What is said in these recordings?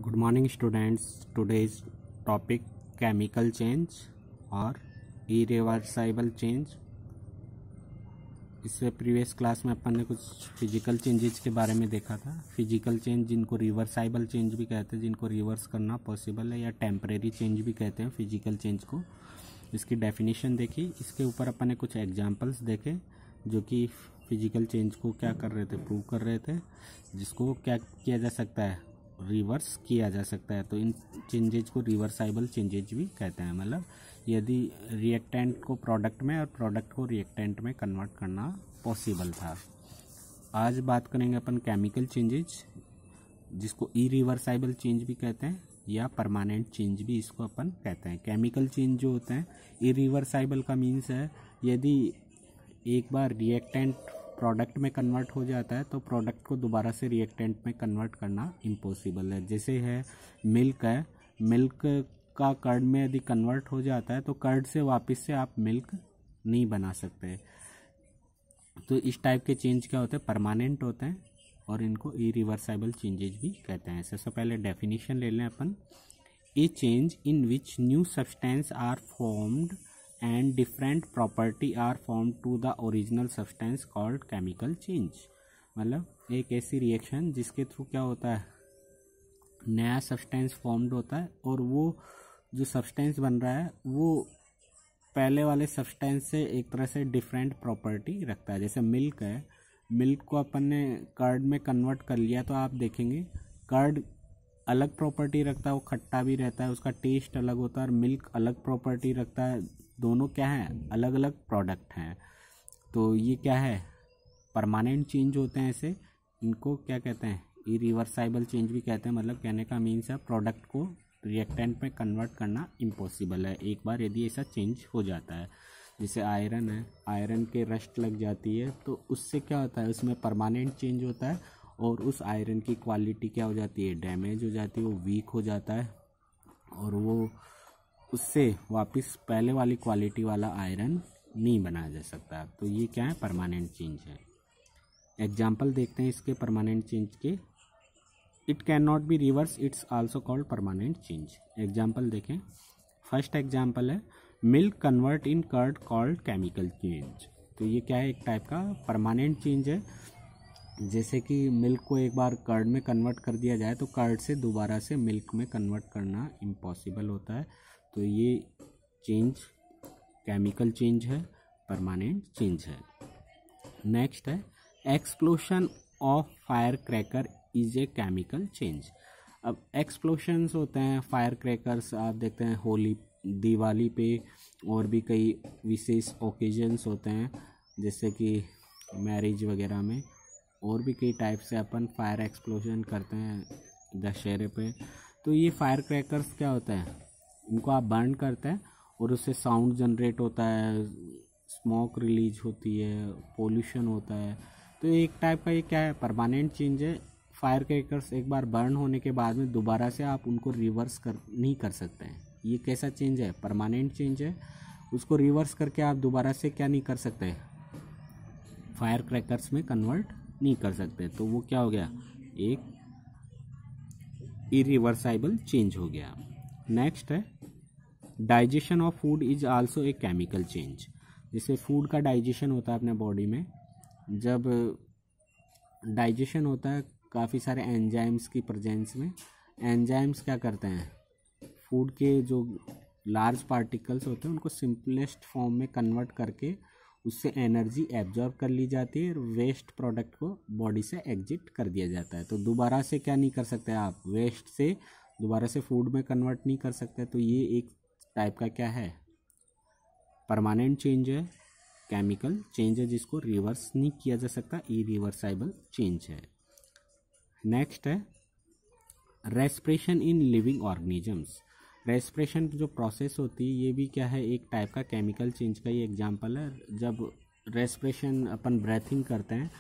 Good morning students. Today's topic chemical change और irreversible change. इससे previous class में अपन ने कुछ फिजिकल चेंजेस के बारे में देखा था। फिजिकल चेंज जिनको रिवर्साइबल चेंज भी कहते हैं, जिनको रिवर्स करना पॉसिबल है, या टेम्परेरी चेंज भी कहते हैं फिजिकल चेंज को। इसकी डेफिनेशन देखी। इसके ऊपर अपन ने कुछ एग्जांपल्स देखे जो कि फिजिकल चेंज को क्या कर रहे थे, प्रूव कर रहे थे, जिसको क्या किया जा सकता है, रिवर्स किया जा सकता है। तो इन चेंजेज को रिवर्साइबल चेंजेज भी कहते हैं। मतलब यदि रिएक्टेंट को प्रोडक्ट में और प्रोडक्ट को रिएक्टेंट में कन्वर्ट करना पॉसिबल था। आज बात करेंगे अपन केमिकल चेंजेज, जिसको इरिवर्साइबल चेंज भी कहते हैं या परमानेंट चेंज भी इसको अपन कहते हैं। केमिकल चेंज जो होते हैं इरिवर्साइबल का मीन्स है यदि एक बार रिएक्टेंट प्रोडक्ट में कन्वर्ट हो जाता है तो प्रोडक्ट को दोबारा से रिएक्टेंट में कन्वर्ट करना इम्पॉसिबल है। जैसे है मिल्क का कर्ड में यदि कन्वर्ट हो जाता है तो कर्ड से वापस से आप मिल्क नहीं बना सकते। तो इस टाइप के चेंज क्या होते हैं, परमानेंट होते हैं और इनको इरिवर्साइबल चेंजेस भी कहते हैं। सबसे पहले डेफिनेशन ले लें अपन। A change in which new substance are formed and different property are formed to the original substance called chemical change। मतलब एक ऐसी रिएक्शन जिसके थ्रू क्या होता है, नया सब्सटेंस फॉर्म्ड होता है और वो जो सब्सटेंस बन रहा है वो पहले वाले सब्सटेंस से एक तरह से डिफरेंट प्रॉपर्टी रखता है। जैसे मिल्क है, मिल्क को अपन ने कर्ड में कन्वर्ट कर लिया तो आप देखेंगे कर्ड अलग प्रॉपर्टी रखता है, वो खट्टा भी रहता है, उसका टेस्ट अलग होता है, और मिल्क अलग प्रॉपर्टी रखता है। दोनों क्या हैं, अलग अलग प्रोडक्ट हैं। तो ये क्या है, परमानेंट चेंज होते हैं। ऐसे इनको क्या कहते हैं, इरिवर्साइबल चेंज भी कहते हैं। मतलब कहने का मीन्स है प्रोडक्ट को रिएक्टेंट में कन्वर्ट करना इम्पॉसिबल है एक बार यदि ऐसा चेंज हो जाता है। जैसे आयरन है, आयरन के रस्ट लग जाती है तो उससे क्या होता है, उसमें परमानेंट चेंज होता है और उस आयरन की क्वालिटी क्या हो जाती है, डैमेज हो जाती है, वो वीक हो जाता है और वो उससे वापस पहले वाली क्वालिटी वाला आयरन नहीं बनाया जा सकता। तो ये क्या है, परमानेंट चेंज है। एग्जाम्पल देखते हैं इसके परमानेंट चेंज के। It can not be reverse, it's also called permanent change. Example देखें। फर्स्ट एग्जाम्पल है milk convert in curd called chemical change. तो ये क्या है, एक टाइप का परमानेंट चेंज है। जैसे कि मिल्क को एक बार कर्ड में कन्वर्ट कर दिया जाए तो कर्ड से दोबारा से मिल्क में कन्वर्ट करना इम्पॉसिबल होता है। तो ये चेंज केमिकल चेंज है, परमानेंट चेंज है। नेक्स्ट है explosion of fire cracker is a chemical change. अब एक्सप्लोशंस होते हैं, फायर क्रैकर्स आप देखते हैं होली, दिवाली पे और भी कई विशेष ओकेजन्स होते हैं जैसे कि मैरिज वगैरह में, और भी कई टाइप से अपन फायर एक्सप्लोजन करते हैं दशहरे पे। तो ये फायर क्रैकर्स क्या होता है, इनको आप बर्न करते हैं और उससे साउंड जनरेट होता है, स्मोक रिलीज होती है, पोल्यूशन होता है। तो एक टाइप का ये क्या है, परमानेंट चेंज है। फायर क्रैकर्स एक बार बर्न होने के बाद में दोबारा से आप उनको रिवर्स नहीं कर सकते हैं। ये कैसा चेंज है, परमानेंट चेंज है। उसको रिवर्स करके आप दोबारा से क्या नहीं कर सकते, फायर क्रैकर्स में कन्वर्ट नहीं कर सकते। तो वो क्या हो गया, एक इरिवर्साइबल चेंज हो गया। नेक्स्ट है digestion of food is also a chemical change. जैसे फूड का डाइजेशन होता है अपने बॉडी में, जब डाइजेशन होता है काफ़ी सारे एंजाइम्स की प्रेजेंस में, एंजाइम्स क्या करते हैं, फूड के जो लार्ज पार्टिकल्स होते हैं उनको सिंपलेस्ट फॉर्म में कन्वर्ट करके उससे एनर्जी एब्जॉर्ब कर ली जाती है और वेस्ट प्रोडक्ट को बॉडी से एग्जिट कर दिया जाता है। तो दोबारा से क्या नहीं कर सकते आप, वेस्ट से दोबारा से फूड में कन्वर्ट नहीं कर सकते। तो ये एक टाइप का क्या है, परमानेंट चेंज है, केमिकल चेंज है, जिसको रिवर्स नहीं किया जा सकता, इरिवर्साइबल चेंज है। नेक्स्ट है respiration in living organisms. Respiration जो प्रोसेस होती है ये भी क्या है, एक टाइप का केमिकल चेंज का ही एग्जांपल है। जब रेस्पिरेशन अपन ब्रेथिंग करते हैं,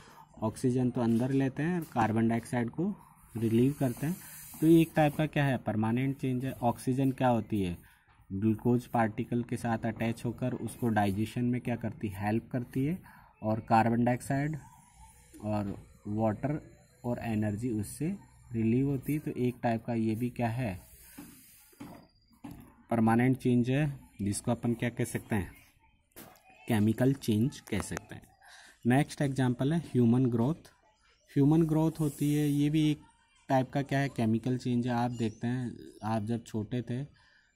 ऑक्सीजन तो अंदर लेते हैं और कार्बन डाइऑक्साइड को रिलीव करते हैं। तो ये एक टाइप का क्या है, परमानेंट चेंज है। ऑक्सीजन क्या होती है, ग्लूकोज पार्टिकल के साथ अटैच होकर उसको डाइजेशन में क्या करती है, हेल्प करती है, और कार्बन डाइऑक्साइड और वाटर और एनर्जी उससे रिलीव होती है। तो एक टाइप का ये भी क्या है, परमानेंट चेंज है, जिसको अपन क्या कह सकते हैं, केमिकल चेंज कह सकते हैं। नेक्स्ट एग्जांपल है ह्यूमन ग्रोथ। ह्यूमन ग्रोथ होती है, ये भी एक टाइप का क्या है, केमिकल चेंज है। आप देखते हैं, आप जब छोटे थे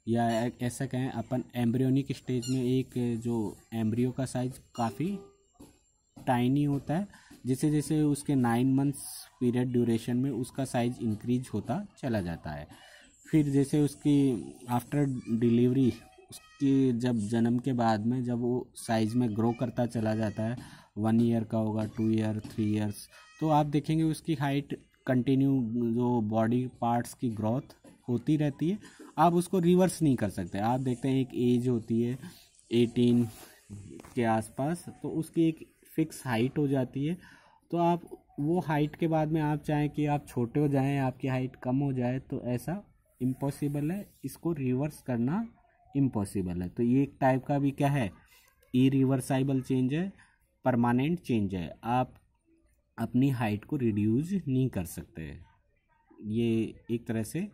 या ऐसा कहें अपन एम्ब्रियोनिक स्टेज में, एक जो एम्ब्रियो का साइज काफ़ी टाइनी होता है, जैसे जैसे उसके 9 मंथ्स पीरियड ड्यूरेशन में उसका साइज इंक्रीज होता चला जाता है। फिर जैसे उसकी आफ्टर डिलीवरी, उसकी जब जन्म के बाद में जब वो साइज में ग्रो करता चला जाता है, 1 ईयर का होगा, 2 ईयर, 3 ईयर्स, तो आप देखेंगे उसकी हाइट कंटिन्यू, जो बॉडी पार्ट्स की ग्रोथ होती रहती है। आप उसको रिवर्स नहीं कर सकते। आप देखते हैं एक एज होती है 18 के आसपास, तो उसकी एक फिक्स हाइट हो जाती है। तो आप वो हाइट के बाद में आप चाहें कि आप छोटे हो जाएं, आपकी हाइट कम हो जाए, तो ऐसा इम्पॉसिबल है, इसको रिवर्स करना इम्पॉसिबल है। तो ये एक टाइप का भी क्या है, इरिवर्साइबल चेंज है, परमानेंट चेंज है। आप अपनी हाइट को रिड्यूस नहीं कर सकते। ये एक तरह से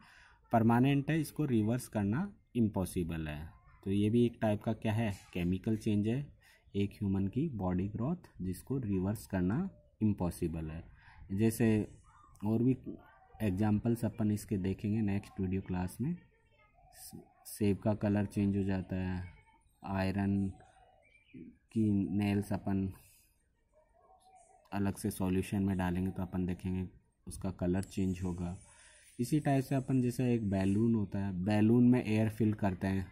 परमानेंट है, इसको रिवर्स करना इम्पॉसिबल है। तो ये भी एक टाइप का क्या है, केमिकल चेंज है, एक ह्यूमन की बॉडी ग्रोथ, जिसको रिवर्स करना इम्पॉसिबल है। जैसे और भी एग्जांपल्स अपन इसके देखेंगे नेक्स्ट वीडियो क्लास में। सेब का कलर चेंज हो जाता है, आयरन की नेल्स अपन अलग से सॉल्यूशन में डालेंगे तो अपन देखेंगे उसका कलर चेंज होगा। इसी टाइप से अपन, जैसे एक बैलून होता है, बैलून में एयर फिल करते हैं,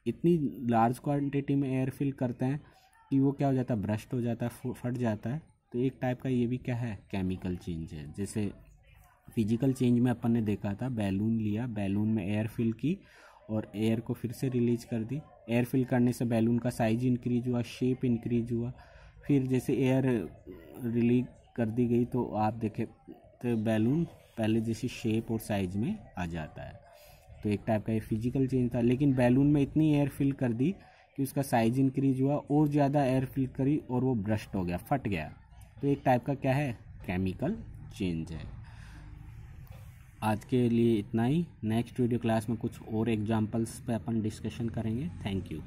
इतनी लार्ज क्वांटिटी में एयर फिल करते हैं कि वो क्या हो जाता है, ब्रस्ट हो जाता है, फट जाता है। तो एक टाइप का ये भी क्या है, केमिकल चेंज है। जैसे फिजिकल चेंज में अपन ने देखा था, बैलून लिया, बैलून में एयर फिल की और एयर को फिर से रिलीज कर दी। एयर फिल करने से बैलून का साइज इंक्रीज हुआ, शेप इंक्रीज हुआ। फिर जैसे एयर रिलीज कर दी गई तो आप देखें तो बैलून पहले जैसी शेप और साइज में आ जाता है। तो एक टाइप का ये फिजिकल चेंज था। लेकिन बैलून में इतनी एयर फिल कर दी कि उसका साइज इंक्रीज हुआ, और ज़्यादा एयर फिल करी और वो ब्रस्ट हो गया, फट गया। तो एक टाइप का क्या है, केमिकल चेंज है। आज के लिए इतना ही। नेक्स्ट वीडियो क्लास में कुछ और एग्जांपल्स पे अपन डिस्कशन करेंगे। Thank you.